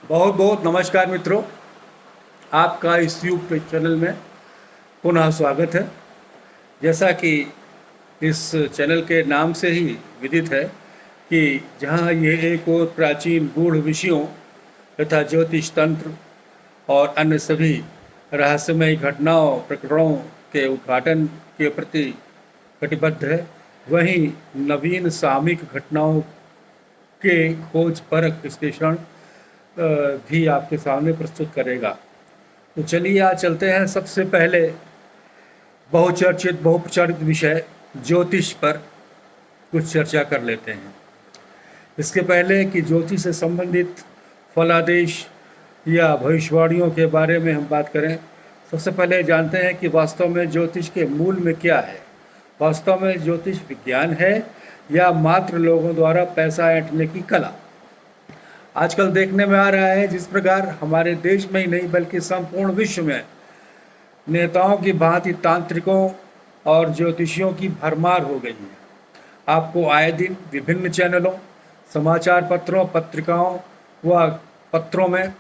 बहुत बहुत नमस्कार मित्रों। आपका इस यूट्यूब चैनल में पुनः स्वागत है। जैसा कि इस चैनल के नाम से ही विदित है कि जहां ये एक और प्राचीन गूढ़ विषयों तथा ज्योतिष तंत्र और अन्य सभी रहस्यमय घटनाओं प्रकरणों के उद्घाटन के प्रति कटिबद्ध है, वहीं नवीन सामयिक घटनाओं के खोज परख विश्लेषण भी आपके सामने प्रस्तुत करेगा। तो चलिए आज चलते हैं। सबसे पहले बहुचर्चित बहुप्रचारित विषय ज्योतिष पर कुछ चर्चा कर लेते हैं। इसके पहले कि ज्योतिष से संबंधित फलादेश या भविष्यवाणियों के बारे में हम बात करें, सबसे पहले जानते हैं कि वास्तव में ज्योतिष के मूल में क्या है। वास्तव में ज्योतिष विज्ञान है या मात्र लोगों द्वारा पैसा ऐंठने की कला। आजकल देखने में आ रहा है जिस प्रकार हमारे देश में ही नहीं बल्कि संपूर्ण विश्व में नेताओं की भांति तांत्रिकों और ज्योतिषियों की भरमार हो गई है। आपको आए दिन विभिन्न चैनलों, समाचार पत्रों, पत्रिकाओं व पत्रों में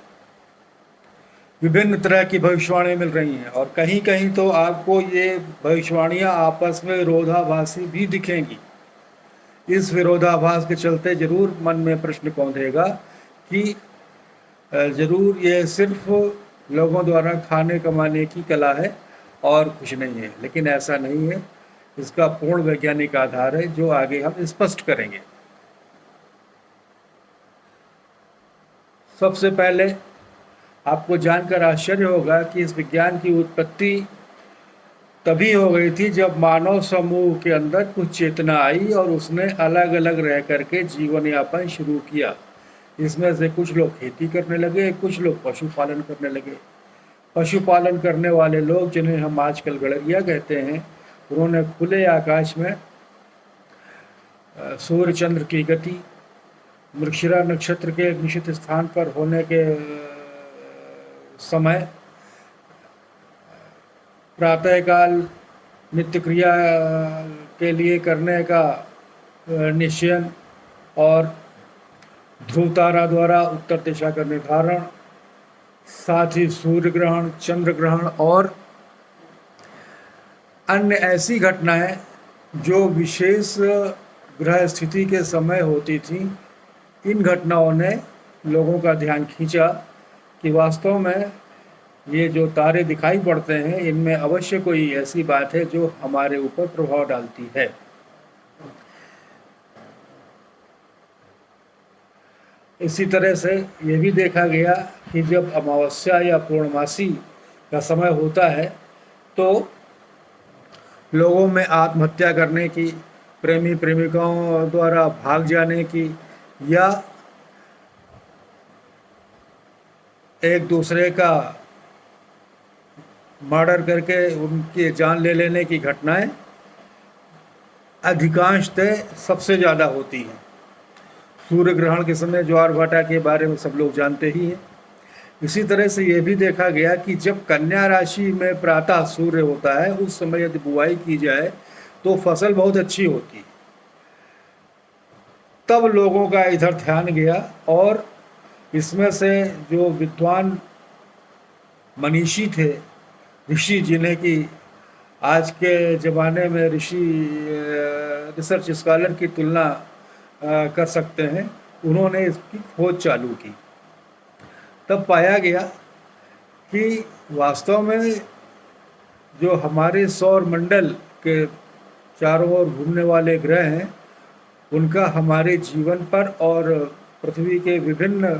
विभिन्न तरह की भविष्यवाणियाँ मिल रही हैं और कहीं कहीं तो आपको ये भविष्यवाणियाँ आपस में विरोधाभासी भी दिखेंगी। इस विरोधाभास के चलते जरूर मन में प्रश्न कौंधेगा कि ज़रूर ये सिर्फ लोगों द्वारा खाने कमाने की कला है और कुछ नहीं है, लेकिन ऐसा नहीं है। इसका पूर्ण वैज्ञानिक आधार है जो आगे हम स्पष्ट करेंगे। सबसे पहले आपको जानकर आश्चर्य होगा कि इस विज्ञान की उत्पत्ति तभी हो गई थी जब मानव समूह के अंदर कुछ चेतना आई और उसने अलग अलग रह करके जीवन यापन शुरू किया। इसमें से कुछ लोग खेती करने लगे, कुछ लोग पशुपालन करने लगे। पशुपालन करने वाले लोग, जिन्हें हम आजकल गड़रिया कहते हैं, उन्होंने खुले आकाश में सूर्य चंद्र की गति, मृगशिरा नक्षत्र के निश्चित स्थान पर होने के समय, प्रातःकाल नित्य क्रिया के लिए करने का निश्चयन और ध्रुव तारा द्वारा उत्तर दिशा का निर्धारण, साथ ही सूर्य ग्रहण, चंद्र ग्रहण और अन्य ऐसी घटनाएं जो विशेष ग्रह स्थिति के समय होती थी, इन घटनाओं ने लोगों का ध्यान खींचा कि वास्तव में ये जो तारे दिखाई पड़ते हैं इनमें अवश्य कोई ऐसी बात है जो हमारे ऊपर प्रभाव डालती है। इसी तरह से ये भी देखा गया कि जब अमावस्या या पूर्णमासी का समय होता है तो लोगों में आत्महत्या करने की, प्रेमी प्रेमिकाओं द्वारा भाग जाने की या एक दूसरे का मर्डर करके उनकी जान ले लेने की घटनाएं अधिकांशतः सबसे ज़्यादा होती हैं। सूर्य ग्रहण के समय ज्वार भाटा के बारे में सब लोग जानते ही हैं। इसी तरह से ये भी देखा गया कि जब कन्या राशि में प्रातः सूर्य होता है, उस समय यदि बुआई की जाए तो फसल बहुत अच्छी होती है। तब लोगों का इधर ध्यान गया और इसमें से जो विद्वान मनीषी थे, ऋषि, जिन्हें कि आज के ज़माने में ऋषि रिसर्च स्कॉलर की तुलना कर सकते हैं, उन्होंने इसकी खोज चालू की। तब पाया गया कि वास्तव में जो हमारे सौर मंडल के चारों ओर घूमने वाले ग्रह हैं, उनका हमारे जीवन पर और पृथ्वी के विभिन्न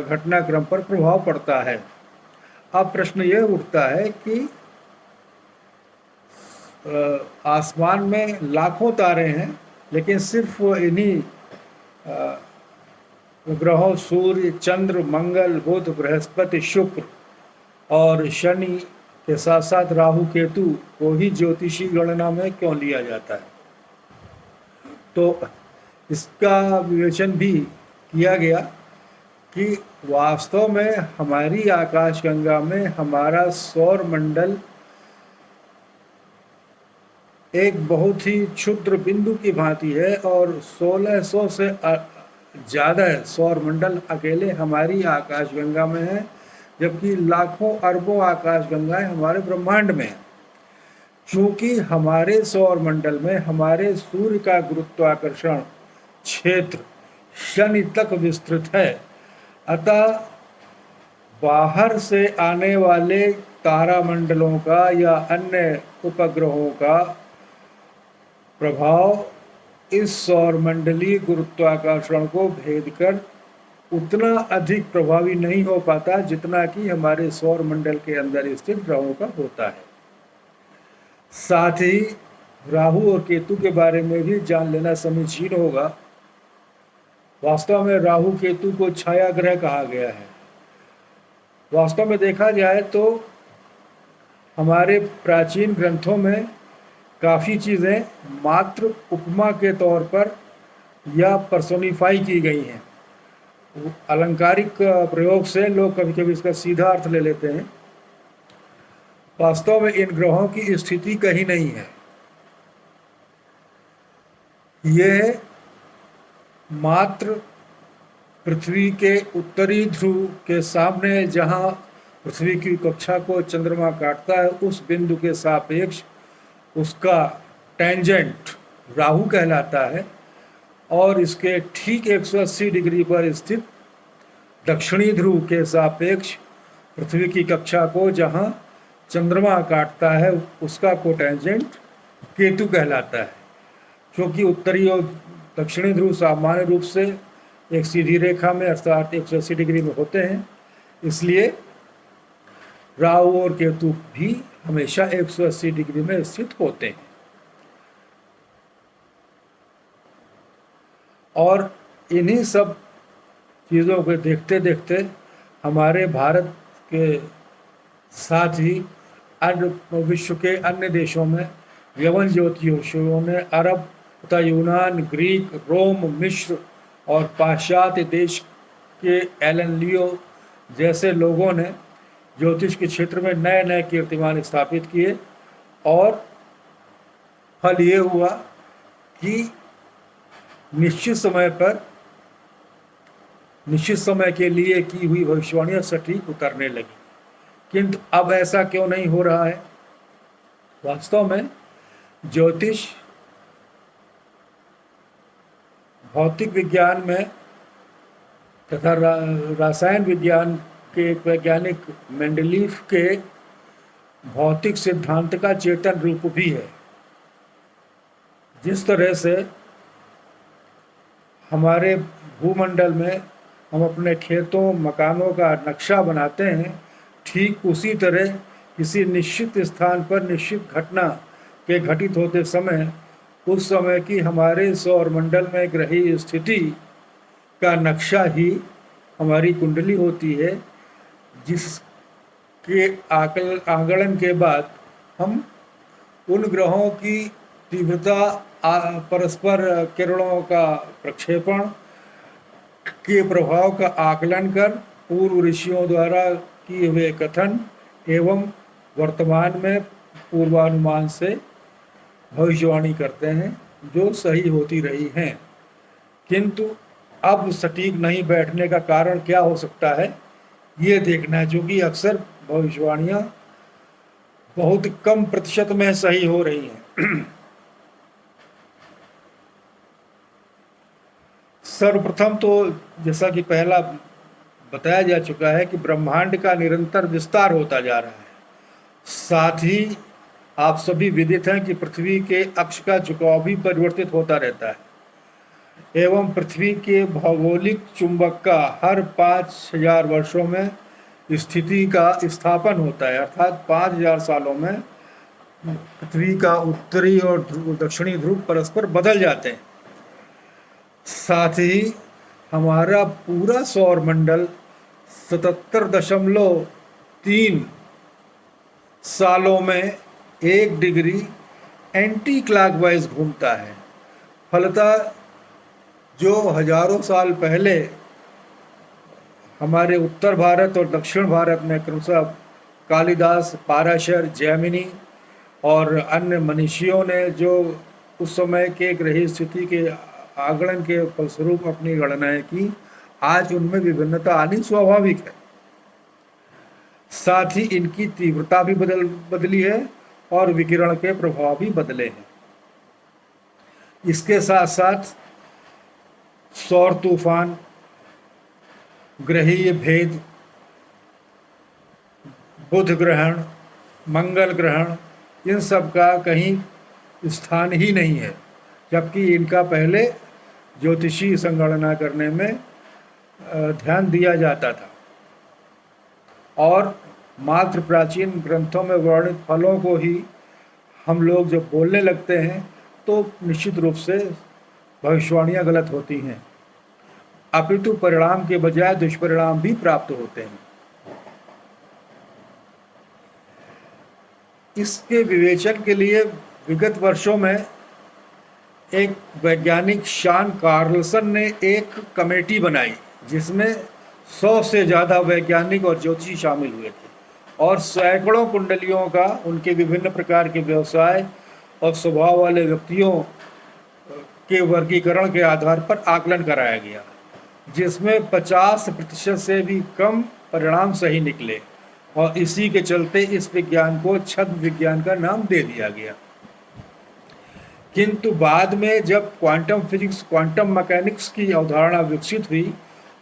घटनाक्रम पर प्रभाव पड़ता है। अब प्रश्न ये उठता है कि आसमान में लाखों तारे हैं, लेकिन सिर्फ इन्हीं ग्रहों सूर्य, चंद्र, मंगल, बुध, बृहस्पति, शुक्र और शनि के साथ साथ राहु केतु को ही ज्योतिषी गणना में क्यों लिया जाता है। तो इसका विवेचन भी किया गया कि वास्तव में हमारी आकाशगंगा में हमारा सौर मंडल एक बहुत ही क्षुद्र बिंदु की भांति है और 1600 से ज़्यादा सौरमंडल अकेले हमारी आकाशगंगा में है, जबकि लाखों अरबों आकाशगंगाएं हमारे ब्रह्मांड में हैं। चूंकि हमारे सौरमंडल में हमारे सूर्य का गुरुत्वाकर्षण क्षेत्र शनि तक विस्तृत है, अतः बाहर से आने वाले तारामंडलों का या अन्य उपग्रहों का प्रभाव इस सौरमंडलीय गुरुत्वाकर्षण को भेद कर उतना अधिक प्रभावी नहीं हो पाता जितना कि हमारे सौरमंडल के अंदर स्थित ग्रहों का होता है। साथ ही राहु और केतु के बारे में भी जान लेना समीचीन होगा। वास्तव में राहु केतु को छाया ग्रह कहा गया है। वास्तव में देखा जाए तो हमारे प्राचीन ग्रंथों में काफ़ी चीज़ें मात्र उपमा के तौर पर या पर्सोनिफाई की गई हैं। अलंकारिक प्रयोग से लोग कभी कभी इसका सीधा अर्थ ले लेते हैं। वास्तव में इन ग्रहों की स्थिति कहीं नहीं है। ये मात्र पृथ्वी के उत्तरी ध्रुव के सामने, जहाँ पृथ्वी की कक्षा को चंद्रमा काटता है, उस बिंदु के सापेक्ष उसका टेंजेंट राहु कहलाता है, और इसके ठीक 180 डिग्री पर स्थित दक्षिणी ध्रुव के सापेक्ष पृथ्वी की कक्षा को जहाँ चंद्रमा काटता है, उसका कोटेंजेंट केतु कहलाता है। क्योंकि उत्तरी और दक्षिणी ध्रुव सामान्य रूप से एक सीधी रेखा में अर्थात 180 डिग्री में होते हैं, इसलिए राहु और केतु भी हमेशा 180 डिग्री में स्थित होते हैं। और इन्हीं सब चीज़ों को देखते देखते हमारे भारत के साथ ही अन्य विश्व के अन्य देशों में यवन ज्योतिषियों ने अरब तथा यूनान, ग्रीक, रोम, मिस्र और पाश्चात्य देश के एलन लियो जैसे लोगों ने ज्योतिष के क्षेत्र में नए नए कीर्तिमान स्थापित किए, और फल ये हुआ कि निश्चित समय के लिए की हुई भविष्यवाणियां सटीक उतरने लगी। किंतु अब ऐसा क्यों नहीं हो रहा है? वास्तव में ज्योतिष भौतिक विज्ञान में तथा रसायन विज्ञान के एक वैज्ञानिक मेंडलीफ के भौतिक सिद्धांत का चेतन रूप भी है। जिस तरह से हमारे भूमंडल में हम अपने खेतों मकानों का नक्शा बनाते हैं, ठीक उसी तरह किसी निश्चित स्थान पर निश्चित घटना के घटित होते समय उस समय की हमारे सौरमंडल में ग्रहीय स्थिति का नक्शा ही हमारी कुंडली होती है, जिसके आकलन के बाद हम उन ग्रहों की तीव्रता, परस्पर किरणों का प्रक्षेपण के प्रभाव का आकलन कर पूर्व ऋषियों द्वारा किए हुए कथन एवं वर्तमान में पूर्वानुमान से भविष्यवाणी करते हैं, जो सही होती रही हैं। किंतु अब सटीक नहीं बैठने का कारण क्या हो सकता है, ये देखना है, क्योंकि अक्सर भविष्यवाणियाँ बहुत कम प्रतिशत में सही हो रही हैं। सर्वप्रथम तो जैसा कि पहला बताया जा चुका है कि ब्रह्मांड का निरंतर विस्तार होता जा रहा है। साथ ही आप सभी विदित हैं कि पृथ्वी के अक्ष का झुकाव भी परिवर्तित होता रहता है एवं पृथ्वी के भौगोलिक चुंबक का हर 5000 वर्षों में स्थिति का स्थापन होता है, अर्थात 5000 सालों में पृथ्वी का उत्तरी और दक्षिणी ध्रुव परस्पर बदल जाते हैं। साथ ही हमारा पूरा सौरमंडल 77.3 सालों में 1 डिग्री एंटी क्लॉकवाइज घूमता है। फलतः जो हजारों साल पहले हमारे उत्तर भारत और दक्षिण भारत में क्रमशः कालिदास, पाराशर, जैमिनी और अन्य मनीषियों ने जो उस समय के ग्रहीय स्थिति के आकलन के फलस्वरूप अपनी गणनाएं की, आज उनमें विभिन्नता आनी स्वाभाविक है। साथ ही इनकी तीव्रता भी बदली है और विकिरण के प्रभाव भी बदले हैं। इसके साथ साथ सौर तूफान, ग्रहीय भेद, बुध ग्रहण, मंगल ग्रहण, इन सब का कहीं स्थान ही नहीं है, जबकि इनका पहले ज्योतिषीय संगणना करने में ध्यान दिया जाता था और मात्र प्राचीन ग्रंथों में वर्णित फलों को ही हम लोग जब बोलने लगते हैं तो निश्चित रूप से भविष्यवाणियाँ गलत होती हैं, अपितु परिणाम के बजाय दुष्परिणाम भी प्राप्त होते हैं। इसके विवेचन के लिए विगत वर्षों में एक वैज्ञानिक शॉन कार्लसन ने एक कमेटी बनाई, जिसमें 100 से ज़्यादा वैज्ञानिक और ज्योतिषी शामिल हुए थे और सैकड़ों कुंडलियों का उनके विभिन्न प्रकार के व्यवसाय और स्वभाव वाले व्यक्तियों के वर्गीकरण के आधार पर आकलन कराया गया, जिसमें 50% से भी कम परिणाम सही निकले और इसी के चलते इस विज्ञान को छद्म विज्ञान का नाम दे दिया गया। किंतु बाद में जब क्वांटम फिजिक्स, क्वांटम मैकेनिक्स की अवधारणा विकसित हुई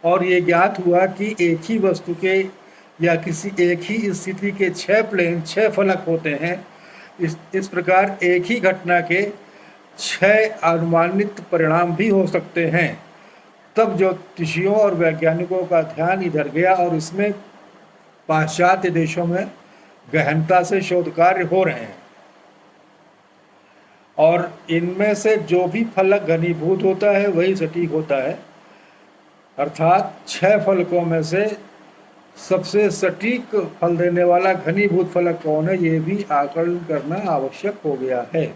और ये ज्ञात हुआ कि एक ही वस्तु के या किसी एक ही स्थिति के 6 प्लेन, 6 फलक होते हैं, इस प्रकार एक ही घटना के 6 अनुमानित परिणाम भी हो सकते हैं, तब ज्योतिषियों और वैज्ञानिकों का ध्यान इधर गया और इसमें पाश्चात्य देशों में गहनता से शोध कार्य हो रहे हैं और इनमें से जो भी फलक घनीभूत होता है वही सटीक होता है। अर्थात 6 फलकों में से सबसे सटीक फल देने वाला घनीभूत फलक कौन है, ये भी आकलन करना आवश्यक हो गया है।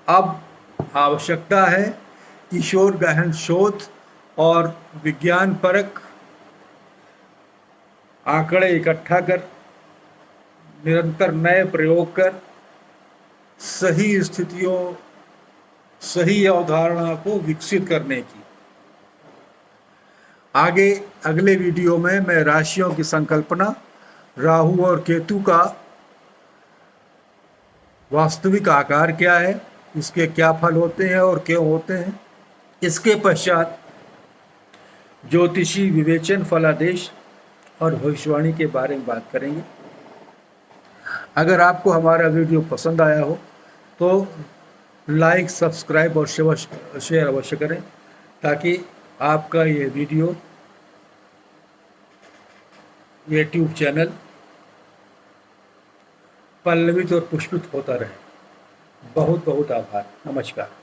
अब आवश्यकता है किशोर गहन शोध और विज्ञान परक आंकड़े इकट्ठा कर, निरंतर नए प्रयोग कर, सही स्थितियों, सही अवधारणा को विकसित करने की। आगे अगले वीडियो में मैं राशियों की संकल्पना, राहु और केतु का वास्तविक आकार क्या है, इसके क्या फल होते हैं और क्यों होते हैं, इसके पश्चात ज्योतिषी विवेचन, फलादेश और भविष्यवाणी के बारे में बात करेंगे। अगर आपको हमारा वीडियो पसंद आया हो तो लाइक, सब्सक्राइब और शेयर अवश्य करें, ताकि आपका ये वीडियो, ये यूट्यूब चैनल पल्लवित और पुष्पित होता रहे। बहुत बहुत आभार। नमस्कार।